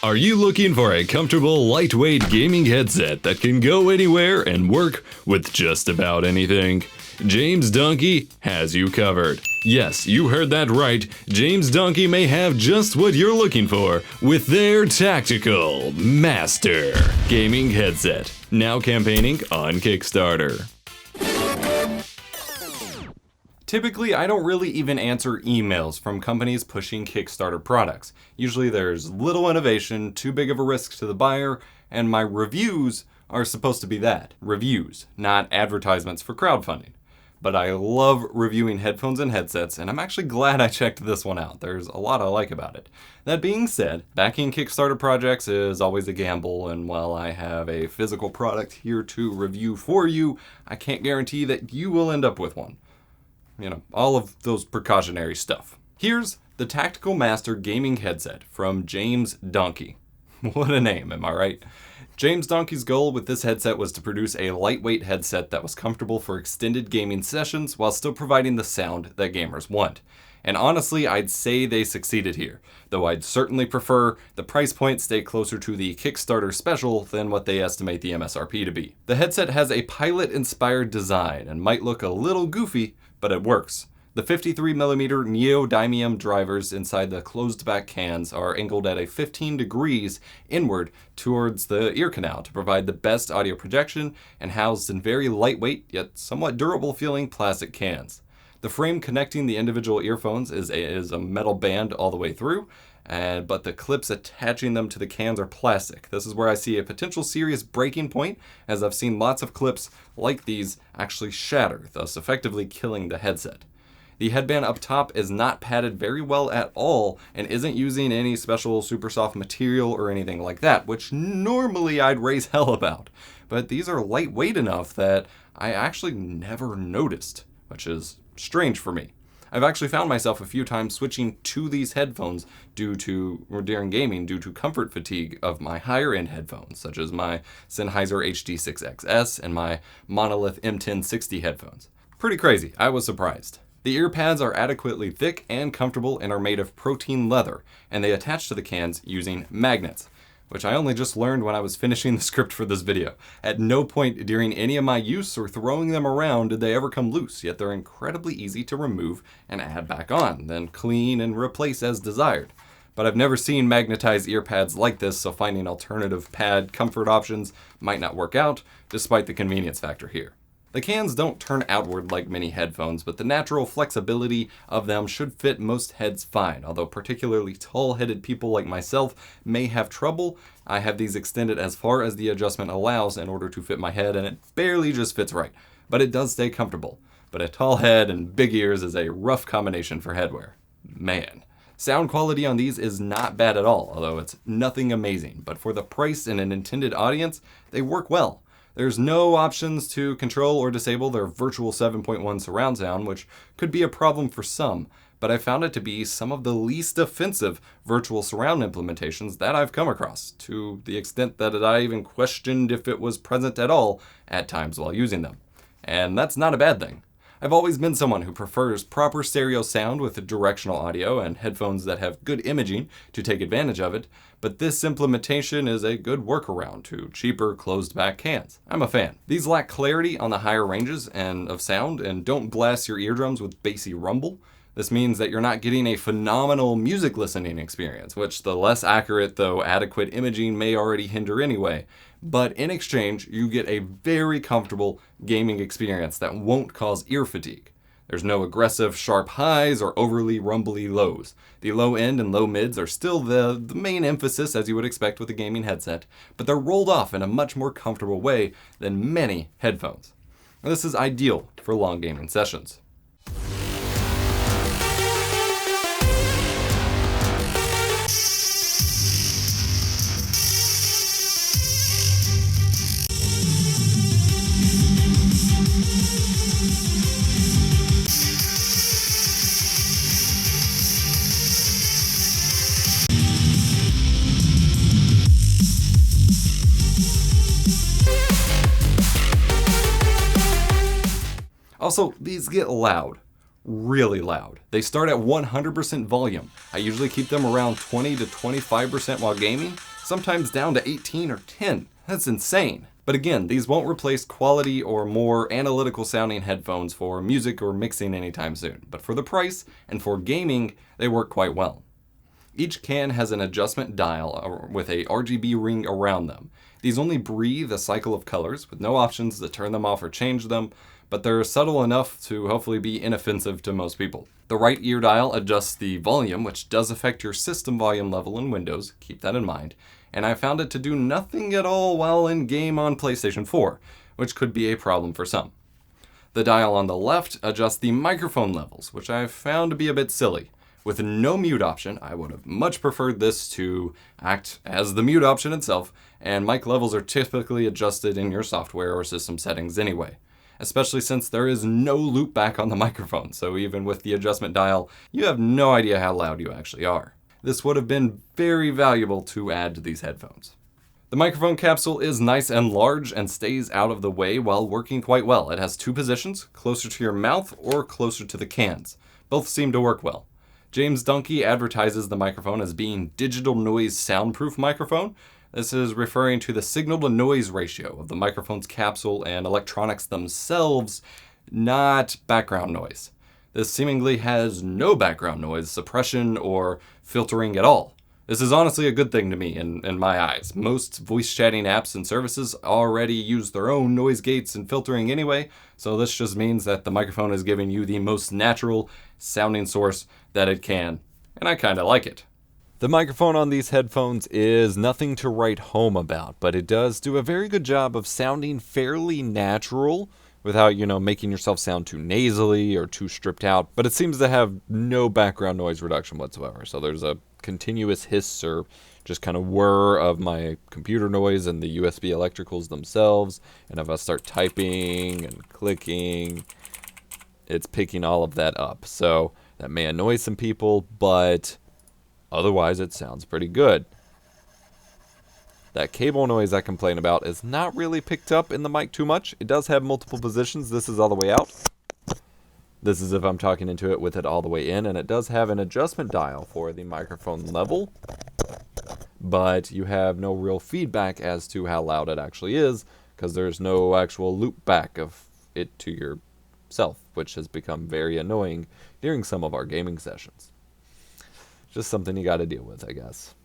Are you looking for a comfortable, lightweight gaming headset that can go anywhere and work with just about anything? James Donkey has you covered. Yes, you heard that right. James Donkey may have just what you're looking for with their Tactical Master gaming headset, now campaigning on Kickstarter. Typically, I don't really even answer emails from companies pushing Kickstarter products. Usually there's little innovation, too big of a risk to the buyer, and my reviews are supposed to be that. Reviews, not advertisements for crowdfunding. But I love reviewing headphones and headsets, and I'm actually glad I checked this one out. There's a lot I like about it. That being said, backing Kickstarter projects is always a gamble, and while I have a physical product here to review for you, I can't guarantee that you will end up with one. You know, all of those precautionary stuff. Here's the Tactical Master gaming headset from James Donkey. What a name, am I right? James Donkey's goal with this headset was to produce a lightweight headset that was comfortable for extended gaming sessions while still providing the sound that gamers want. And honestly, I'd say they succeeded here, though I'd certainly prefer the price point stay closer to the Kickstarter special than what they estimate the MSRP to be. The headset has a pilot-inspired design and might look a little goofy, but it works. The 53mm neodymium drivers inside the closed-back cans are angled at a 15 degrees inward towards the ear canal to provide the best audio projection and housed in very lightweight yet somewhat durable-feeling plastic cans. The frame connecting the individual earphones is a metal band all the way through, but the clips attaching them to the cans are plastic. This is where I see a potential serious breaking point, as I've seen lots of clips like these actually shatter, thus effectively killing the headset. The headband up top is not padded very well at all and isn't using any special super soft material or anything like that, which normally I'd raise hell about. But these are lightweight enough that I actually never noticed, which is strange for me. I've actually found myself a few times switching to these headphones during gaming due to comfort fatigue of my higher end headphones, such as my Sennheiser HD6XS and my Monolith M1060 headphones. Pretty crazy, I was surprised. The ear pads are adequately thick and comfortable and are made of protein leather, and they attach to the cans using magnets, which I only just learned when I was finishing the script for this video. At no point during any of my use or throwing them around did they ever come loose, yet they're incredibly easy to remove and add back on, then clean and replace as desired. But I've never seen magnetized ear pads like this, so finding alternative pad comfort options might not work out, despite the convenience factor here. The cans don't turn outward like many headphones, but the natural flexibility of them should fit most heads fine. Although particularly tall-headed people like myself may have trouble, I have these extended as far as the adjustment allows in order to fit my head, and it barely just fits right. But it does stay comfortable. But a tall head and big ears is a rough combination for headwear. Man. Sound quality on these is not bad at all, although it's nothing amazing. But for the price and an intended audience, they work well. There's no options to control or disable their virtual 7.1 surround sound, which could be a problem for some, but I found it to be some of the least offensive virtual surround implementations that I've come across, to the extent that I even questioned if it was present at all at times while using them. And that's not a bad thing. I've always been someone who prefers proper stereo sound with directional audio and headphones that have good imaging to take advantage of it, but this implementation is a good workaround to cheaper closed-back cans. I'm a fan. These lack clarity on the higher ranges of sound and don't blast your eardrums with bassy rumble. This means that you're not getting a phenomenal music listening experience, which the less accurate though adequate imaging may already hinder anyway. But in exchange, you get a very comfortable gaming experience that won't cause ear fatigue. There's no aggressive, sharp highs or overly rumbly lows. The low end and low mids are still the main emphasis, as you would expect with a gaming headset, but they're rolled off in a much more comfortable way than many headphones. This is ideal for long gaming sessions. Also, these get loud. Really loud. They start at 100% volume. I usually keep them around 20 to 25% while gaming, sometimes down to 18 or 10. That's insane. But again, these won't replace quality or more analytical sounding headphones for music or mixing anytime soon, but for the price and for gaming, they work quite well. Each can has an adjustment dial with a RGB ring around them. These only breathe a cycle of colors with no options to turn them off or change them, but they're subtle enough to hopefully be inoffensive to most people. The right ear dial adjusts the volume, which does affect your system volume level in Windows, keep that in mind, and I found it to do nothing at all while in game on PlayStation 4, which could be a problem for some. The dial on the left adjusts the microphone levels, which I found to be a bit silly. With no mute option, I would have much preferred this to act as the mute option itself, and mic levels are typically adjusted in your software or system settings anyway, especially since there is no loop back on the microphone, so even with the adjustment dial, you have no idea how loud you actually are. This would have been very valuable to add to these headphones. The microphone capsule is nice and large and stays out of the way while working quite well. It has two positions, closer to your mouth or closer to the cans. Both seem to work well. James Dunkey advertises the microphone as being digital noise soundproof microphone. This is referring to the signal to noise ratio of the microphone's capsule and electronics themselves, not background noise. This seemingly has no background noise suppression or filtering at all. This is honestly a good thing to me in my eyes. Most voice chatting apps and services already use their own noise gates and filtering anyway, so this just means that the microphone is giving you the most natural sounding source that it can, and I kinda like it. The microphone on these headphones is nothing to write home about, but it does do a very good job of sounding fairly natural without, making yourself sound too nasally or too stripped out, but it seems to have no background noise reduction whatsoever, so there's a continuous hiss or just kind of whir of my computer noise and the USB electricals themselves, and if I start typing and clicking, it's picking all of that up. So that may annoy some people, but otherwise it sounds pretty good. That cable noise I complain about is not really picked up in the mic too much. It does have multiple positions. This is all the way out. This is if I'm talking into it with it all the way in, and it does have an adjustment dial for the microphone level, but you have no real feedback as to how loud it actually is, because there's no actual loop back of it to yourself, which has become very annoying during some of our gaming sessions. Just something you gotta deal with, I guess.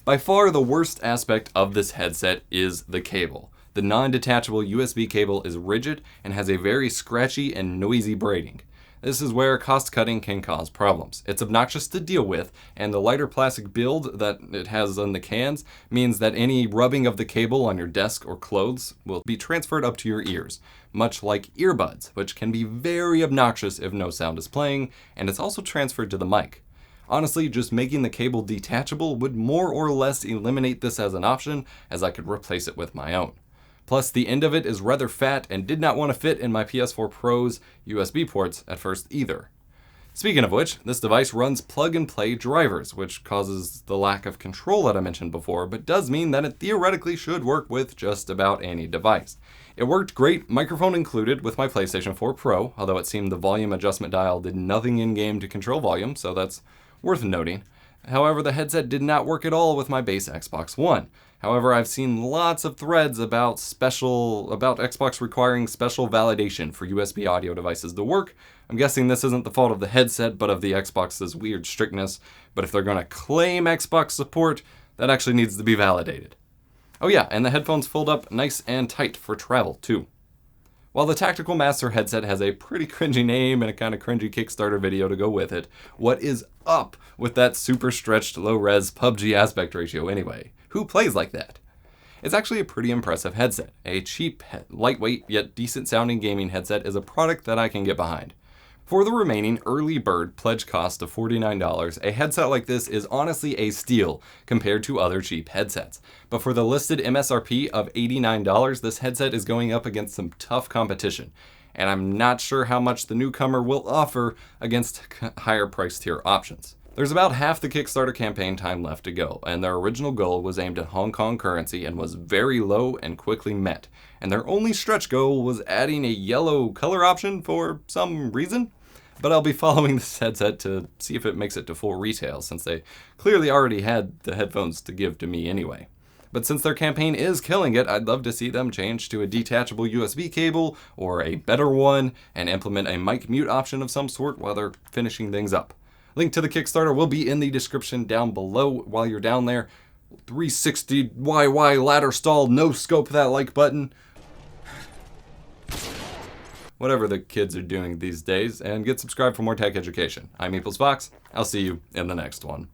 By far the worst aspect of this headset is the cable. The non-detachable USB cable is rigid and has a very scratchy and noisy braiding. This is where cost cutting can cause problems. It's obnoxious to deal with, and the lighter plastic build that it has on the cans means that any rubbing of the cable on your desk or clothes will be transferred up to your ears, much like earbuds, which can be very obnoxious if no sound is playing, and it's also transferred to the mic. Honestly, just making the cable detachable would more or less eliminate this as an option, as I could replace it with my own. Plus, the end of it is rather fat and did not want to fit in my PS4 Pro's USB ports at first either. Speaking of which, this device runs plug-and-play drivers, which causes the lack of control that I mentioned before, but does mean that it theoretically should work with just about any device. It worked great, microphone included, with my PlayStation 4 Pro, although it seemed the volume adjustment dial did nothing in-game to control volume, so that's worth noting. However, the headset did not work at all with my base Xbox One. However, I've seen lots of threads about Xbox requiring special validation for USB audio devices to work. I'm guessing this isn't the fault of the headset, but of the Xbox's weird strictness. But if they're going to claim Xbox support, that actually needs to be validated. Oh yeah, and the headphones fold up nice and tight for travel, too. While the Tactical Master headset has a pretty cringy name and a kind of cringy Kickstarter video to go with it, what is up with that super stretched low-res PUBG aspect ratio anyway? Who plays like that? It's actually a pretty impressive headset. A cheap, lightweight, yet decent-sounding gaming headset is a product that I can get behind. For the remaining early bird pledge cost of $49, a headset like this is honestly a steal compared to other cheap headsets. But for the listed MSRP of $89, this headset is going up against some tough competition, and I'm not sure how much the newcomer will offer against higher price tier options. There's about half the Kickstarter campaign time left to go, and their original goal was aimed at Hong Kong currency and was very low and quickly met. And their only stretch goal was adding a yellow color option for some reason. but I'll be following this headset to see if it makes it to full retail, since they clearly already had the headphones to give to me anyway. But since their campaign is killing it, I'd love to see them change to a detachable USB cable or a better one and implement a mic mute option of some sort while they're finishing things up. Link to the Kickstarter will be in the description down below while you're down there. 360YY ladder stall, no scope that like button. Whatever the kids are doing these days, and get subscribed for more tech education. I'm Fox. I'll see you in the next one.